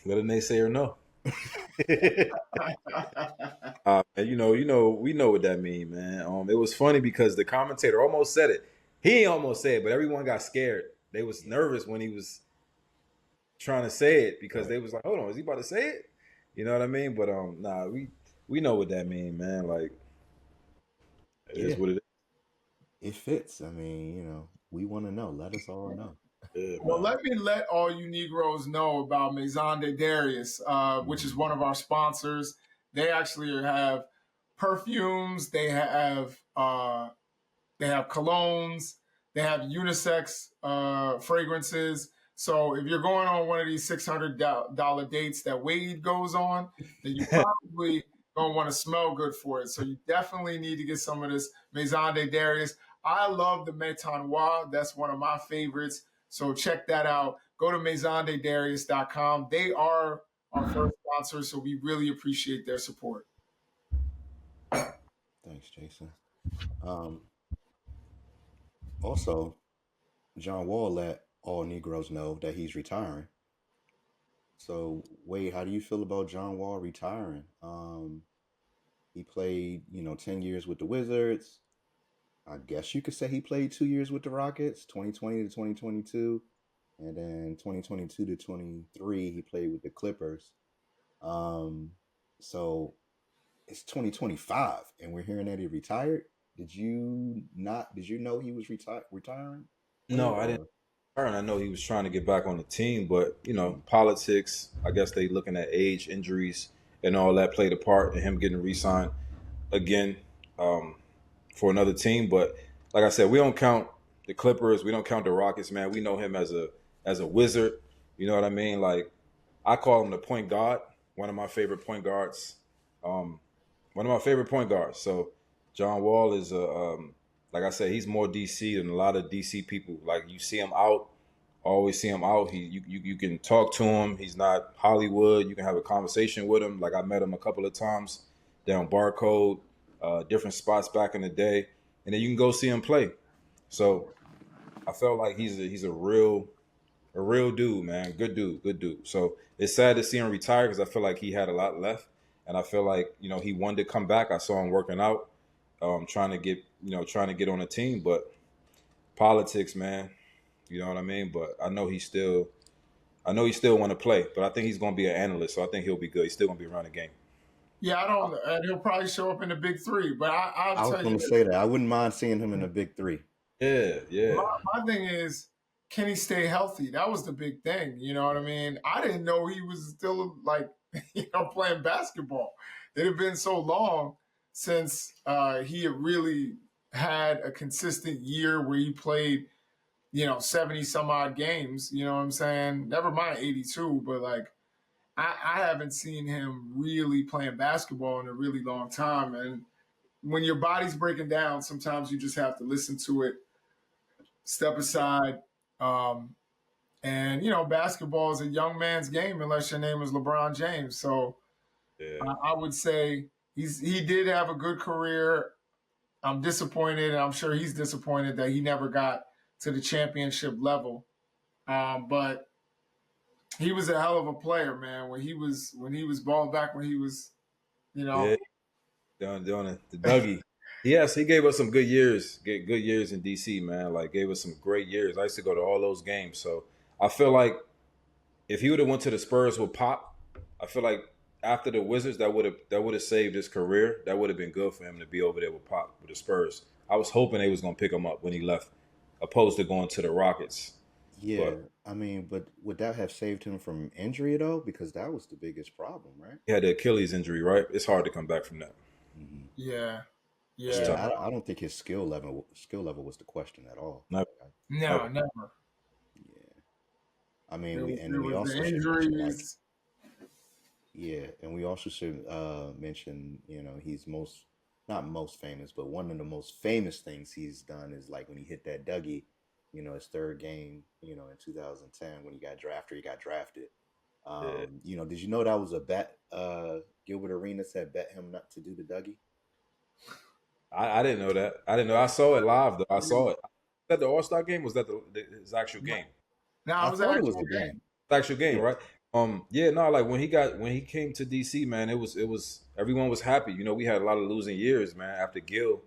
Let a naysayer know. And we know what that mean, man. It was funny because the commentator almost said it. He ain't almost said it, but everyone got scared. They was nervous when he was trying to say it because Right. they was like, "Hold on, is he about to say it?" You know what I mean? But nah, we know what that mean, man. Like it is Yeah, what it it fits. I mean, we want to know. Let us all know. is. Yeah, Well, man. let me let all you Negroes know about Maison de Darius, which is Mhm. one of our sponsors. They actually have perfumes. They have colognes. They have unisex fragrances. So if you're going on one of these $600 dates that Wade goes on, then you probably gonna want to smell good for it. So you definitely need to get some of this Maison de Darius. I love the Meton Noir. That's one of my favorites. So check that out. Go to maisondedarius.com. They are our first sponsor, so we really appreciate their support. Thanks, Jason. Um, Also, John Wall let all Negroes know that he's retiring. So, Wade, how do you feel about John Wall retiring? He played, 10 years with the Wizards. I guess you could say he played 2 years with the Rockets, 2020 to 2022, and then 2022 to 23 he played with the Clippers. Um, so it's 2025, and we're hearing that he retired. Did you not? Did you know he was retiring No, early, I didn't. or I know he was trying to get back on the team, but politics. I guess they looking at age, injuries, and all that played a part in him getting re-signed again um, for another team. But like I said, we don't count the Clippers. We don't count the Rockets. Man, we know him as a wizard. You know what I mean? Like I call him the point guard. One of my favorite point guards. Um, one of my favorite point guards. So John Wall is like I said, he's more DC than a lot of DC people. Like you see him out, always see him out. You can talk to him. He's not Hollywood. You can have a conversation with him. Like I met him a couple of times down Barcode, different spots back in the day, and then you can go see him play. So I felt like he's a real dude, man. Good dude, good dude. So it's sad to see him retire because I feel like he had a lot left, and I feel like he wanted to come back. I saw him working out, trying to get on a team, but politics, man. You know what I mean? But I know he still want to play, but I think he's going to be an analyst, so I think he'll be good. He's still going to be around the game. Yeah, I don't. And he'll probably show up in the big three. But I'll I was tell you going to this: say that I wouldn't mind seeing him in a big three. Yeah, yeah, my thing is, can he stay healthy? That was the big thing. You know what I mean? I didn't know he was still like playing basketball. It had been so long since he had really had a consistent year where he played 70 some odd games. You know what I'm saying? Never mind 82, but like I haven't seen him really playing basketball in a really long time. And when your body's breaking down, sometimes you just have to listen to it, step aside. Um, and basketball is a young man's game unless your name is LeBron James. So yeah, I would say he did have a good career. I'm disappointed, and I'm sure he's disappointed that he never got to the championship level. But he was a hell of a player, man. When he was ball back when he was, you yeah. know, Doing it, the Dougie. Yes, he gave us some good years, good years in DC, man. Like gave us some great years. I used to go to all those games, so I feel like if he would have went to the Spurs with Pop, I feel like after the Wizards, that would have saved his career. That would have been good for him to be over there with Pop with the Spurs. I was hoping they was gonna pick him up when he left, opposed to going to the Rockets. Yeah, But I mean, but would that have saved him from injury though? Because that was the biggest problem, right? he had the Achilles injury, right? It's hard to come back from that. Hmm. yeah, It's yeah, tough. Yeah, I don't think his skill level was the question at all. Never, no, never. never. Yeah, I mean, There we was, and there we was the also should mention like injuries. yeah, and we also should mention he's not most famous, but one of the most famous things he's done is like when he hit that Dougie, his third game, in 2010 when he got drafted. Yeah. Did you know that was a bet? Gilbert Arenas had bet him not to do the Dougie. I didn't know that. I didn't know. I saw it live though. I saw it. Was that the All Star game? Was that his actual game? Now I it was an thought it was actual the game. game. Actual game, Yeah. right? Yeah, no, like when he came to DC, man, it was everyone was happy. We had a lot of losing years, man, after Gil.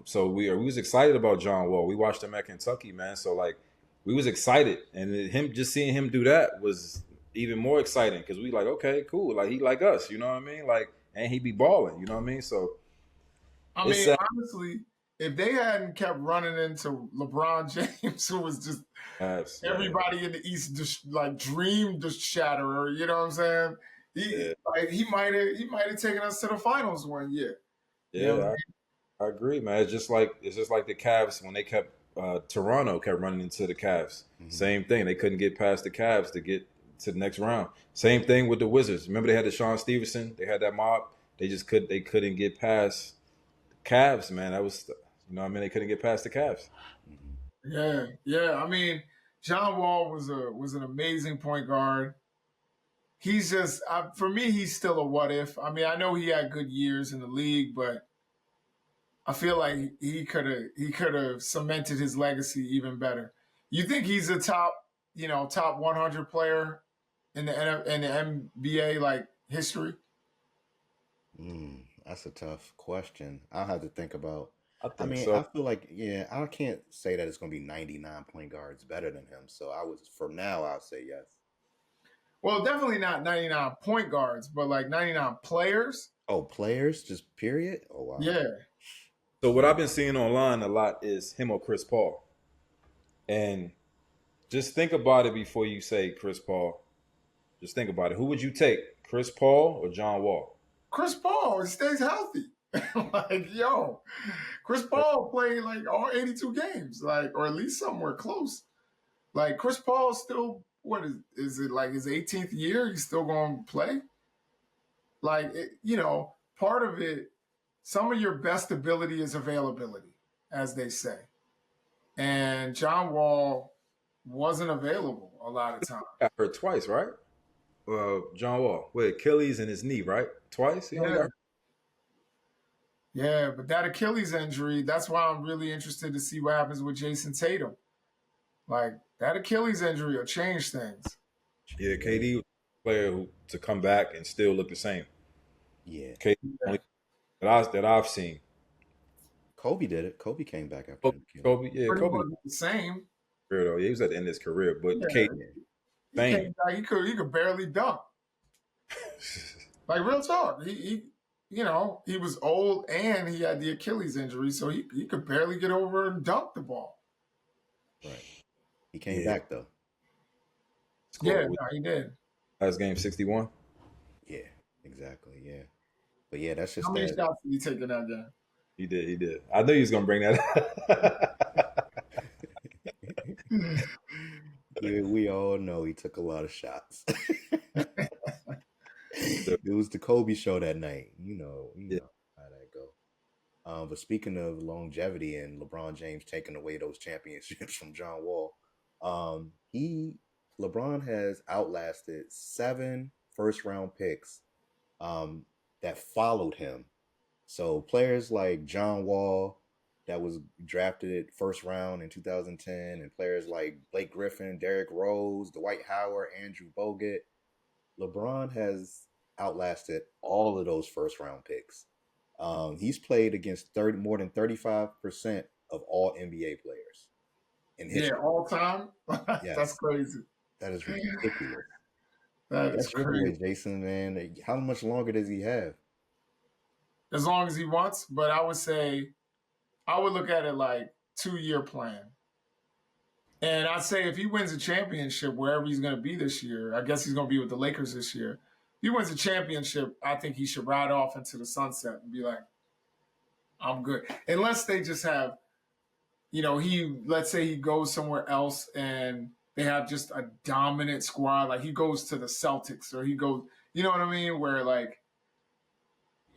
So we was excited about John Wall. We watched him at Kentucky, man. So like we was excited, and him just seeing him do that was even more exciting because we like okay, cool, like he like us, you know what I mean? Like and he be balling, you know what I mean? So I it's mean, sad. honestly, if they hadn't kept running into LeBron James, who was just Yes, yeah, everybody in the East just like dreamed the shatterer, you know what I'm saying? He yeah, like he might have taken us to the finals one year. You know what yeah. I agree, man. It's just like the Cavs when they kept Toronto kept running into the Cavs. Hmm. Same thing. They couldn't get past the Cavs to get to the next round. Same thing with the Wizards. Remember they had the Sean Stevenson. They had that mob. They couldn't get past the Cavs, man. That was what I mean. They couldn't get past the Cavs. Hmm. Yeah, yeah. I mean, John Wall was an amazing point guard. He's just for me, he's still a what if. I mean, I know he had good years in the league, but I feel like he could have cemented his legacy even better. You think he's a top 100 player in the NBA like history? That's a tough question. I'll have to think about. I I think mean, so. I feel like, yeah, I can't say that it's going to be 99 point guards better than him. So I was, for now, I'll say yes. Well, definitely not 99 point guards, but like 99 players. Oh, players, just period? Oh, wow. Yeah. So what I've been seeing online a lot is him or Chris Paul. And just think about it before you say Chris Paul. Just think about it. Who would you take, Chris Paul or John Wall? Chris Paul, he stays healthy. Like, yo, Chris Paul played like all 82 games, like, or at least somewhere close. Like, Chris Paul still, what is it like his 18th year? He's still going to play? Like, part of it, some of your best ability is availability, as they say. And John Wall wasn't available a lot of time. Got hurt twice, right? John Wall with Achilles and his knee, right? Twice. He only got Yeah. Yeah, but that Achilles injury, that's why I'm really interested to see what happens with Jason Tatum. Like, that Achilles injury will change things. yeah. KD was a player who to come back and still look the same. Yeah. KD Yeah. only that I've seen. Kobe did it. Kobe came back after Kobe, an Achilles. Kobe yeah, Pretty Kobe. much the same. Though. Yeah, he was at the end of his career, but Yeah, KD Yeah. he same. came back. He could barely dunk. Like, real talk. He was old and he had the Achilles injury, so he could barely get over and dunk the ball. Right. He came Yeah. back, though. Yeah, Scored with no, he did. last game 61. Yeah, exactly. Yeah. But yeah, that's How just many that. shots did he take in that game? He did. He did. I knew he was gonna bring that up. Yeah, we all know he took a lot of shots. It was the Kobe show that night. You Yeah. know how that go. But speaking of longevity and LeBron James taking away those championships from John Wall, he LeBron has outlasted 7 first round picks that followed him. So players like John Wall, that was drafted first round in 2010, and players like Blake Griffin, Derrick Rose, Dwight Howard, Andrew Bogut, LeBron has outlasted all of those first round picks. He's played against more than 35% of all NBA players in Yeah, history. all time. That's Yes, crazy. that is ridiculous. That But is that's your boy, crazy. Jason, man. How much longer does he have? As long as he wants, but I would look at it like 2-year plan. And I'd say if he wins a championship wherever he's going to be this year, I guess he's going to be with the Lakers this year. If he wins a championship, I think he should ride off into the sunset and be like, I'm good. Unless they just have, let's say he goes somewhere else and they have just a dominant squad. Like he goes to the Celtics or he goes, you know what I mean? Where like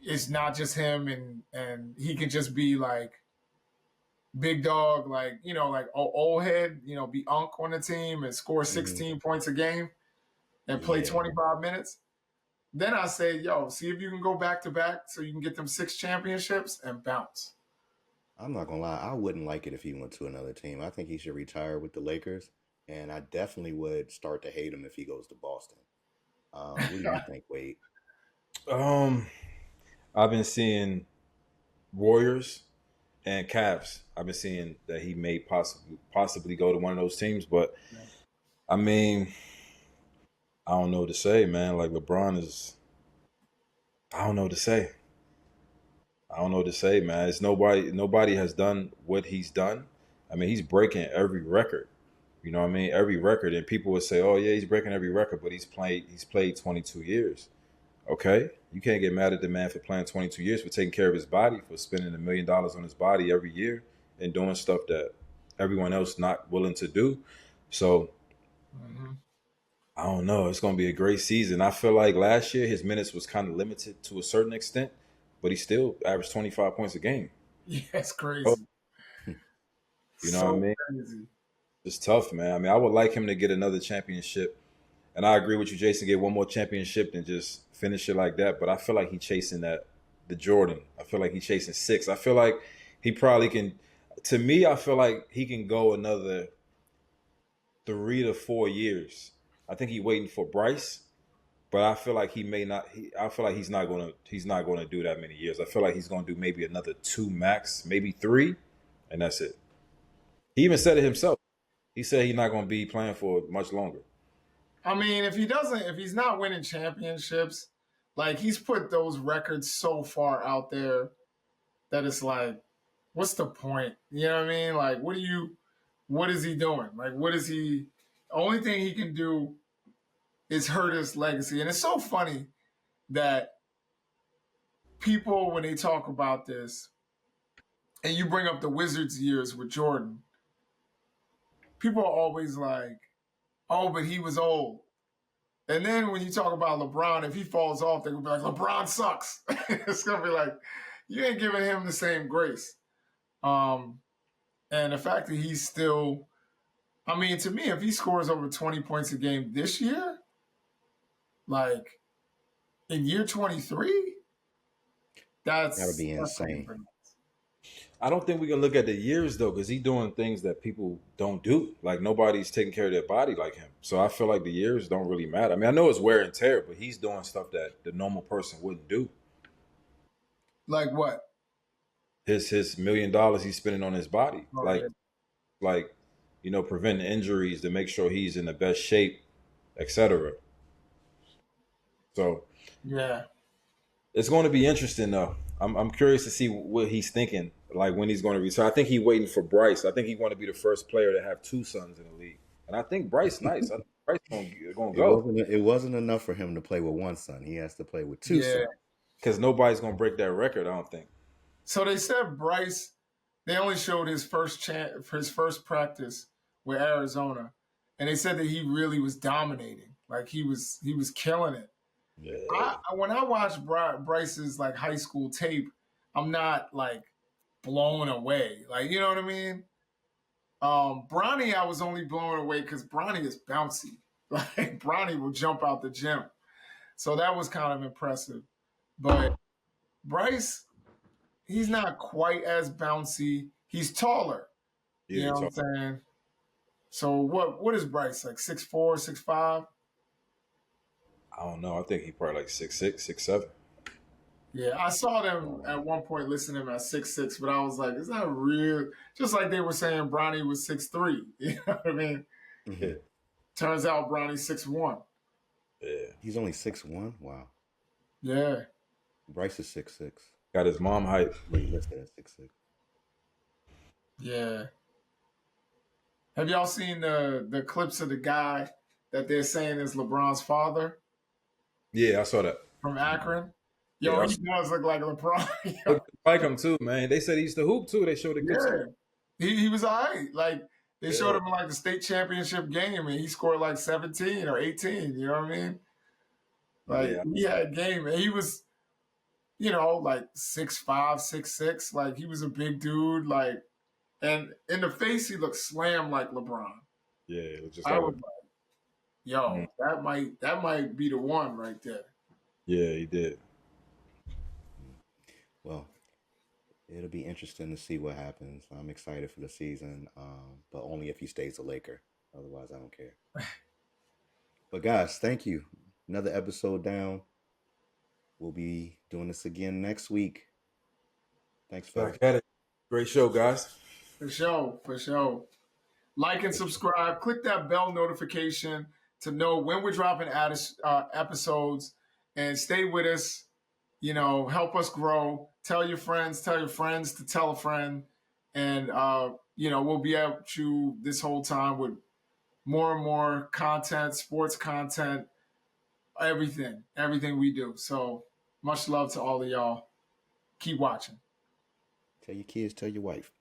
it's not just him and he can just be like big dog, like, like old head, be unk on the team and score Hmm. 16 points a game and play Yeah, 25 minutes. Then I say, yo, see if you can go back to back so you can get them 6 championships and bounce. I'm not gonna lie. I wouldn't like it if he went to another team. I think he should retire with the Lakers, and I definitely would start to hate him if he goes to Boston. What do you think, Wade? um, I've been seeing Warriors and Cavs. I've been seeing that he may possibly go to one of those teams, but I mean, I don't know what to say, man. Like LeBron is, I don't know what to say. I don't know what to say, man. It's nobody. Nobody has done what he's done. I mean, he's breaking every record. You know what I mean? Every record, and people would say, "Oh yeah, he's breaking every record," but he's played. He's played 22 years. Okay, you can't get mad at the man for playing 22 years, for taking care of his body, for spending $1 million on his body every year, and doing stuff that everyone else not willing to do. So Mhm. I don't know. It's going to be a great season. I feel like last year his minutes was kind of limited to a certain extent, but he still averaged 25 points a game. Yeah, it's Oh, crazy. you know what I So mean? crazy. It's tough, man. I mean, I would like him to get another championship. And I agree with you, Jason, get one more championship than just finish it like that. But I feel like he's chasing the Jordan. I feel like he's chasing 6. I feel like he probably can, to me, I feel like he can go another 3 to 4 years. I think he's waiting for Bryce. but I feel like he may not. I feel like he's not gonna do that many years. I feel like he's gonna do maybe another 2 max, maybe 3, and that's it. He even said it himself. He said he's not gonna be playing for much longer. I mean, if he's not winning championships, like he's put those records so far out there that it's like, what's the point? You know what I mean? Like, what is he doing? Like, what is he? Only thing he can do is hurt his legacy. And it's so funny that people, when they talk about this, and you bring up the Wizards years with Jordan, people are always like, oh, but he was old. And then when you talk about LeBron, if he falls off, they're going to be like, LeBron sucks. It's going to be like, you ain't giving him the same grace. And the fact that he's still, I mean, to me, if he scores over 20 points a game this year, like in year 23, That'll be insane. I don't think we can look at the years though, because he's doing things that people don't do. Like nobody's taking care of their body like him. So I feel like the years don't really matter. I mean, I know it's wear and tear, but he's doing stuff that the normal person wouldn't do. Like what? His $1 million he's spending on his body, Okay. like preventing injuries to make sure he's in the best shape, etc. So Yeah. it's going to be interesting though. I'm curious to see what he's thinking, like when he's going to retire. I think he's waiting for Bryce. I think he want to be the first player to have 2 sons in the league, and I think Bryce nice. I think Bryce gonna go. It wasn't enough for him to play with 1 son. He has to play with 2 sons. Because nobody's gonna break that record. I don't think. So they said Bryce, they only showed his first practice with Arizona, and they said that he really was dominating. Like he was killing it. Yeah. When I watch Bryce's like high school tape, I'm not like blown away. Like, you know what I mean? Bronny, I was only blown away because Bronny is bouncy. Like Bronny will jump out the gym. So that was kind of impressive. But Bryce, he's not quite as bouncy. He's taller. Yeah, You know what I'm saying? So what is Bryce? Like 6'4", 6'5"? I don't know. I think he probably like 6'6", 6'7". Yeah, I saw them at one point listing him at 6'6", but I was like, is that real? Just like they were saying Bronny was 6'3". You know what I mean? Mm-hmm. Turns out Bronny's 6'1". Yeah. He's only 6'1"? Wow. Yeah. Bryce is 6'6". Got his mom height. He listed at 6'6". Yeah. Have y'all seen the clips of the guy that they're saying is LeBron's father Yeah, I saw that. from Akron? Yo, Yeah, he does look like LeBron. Look like him too, man. They said he used to hoop too. They showed the clips. Yeah. He was all right. Like, they showed him in like the state championship game, and he scored like 17 or 18. You know what I mean? Like, he had game, and he was, like 6'5", 6'6". Like, he was a big dude. Like, and in the face, he looked slammed like LeBron. Yeah, it was just I like, was like, yo, that might be the one right there. yeah, he did. Well, it'll be interesting to see what happens. I'm excited for the season, but only if he stays a Laker. Otherwise, I don't care. But guys, thank you. Another episode down. We'll be doing this again next week. Thanks, folks. Back at it. Great show, guys. For sure. Like and subscribe. Click that bell notification to know when we're dropping episodes, and stay with us. Help us grow. Tell your friends to tell a friend. And, we'll be at you this whole time with more and more content, sports content, everything we do. So much love to all of y'all. Keep watching. Tell your kids, tell your wife.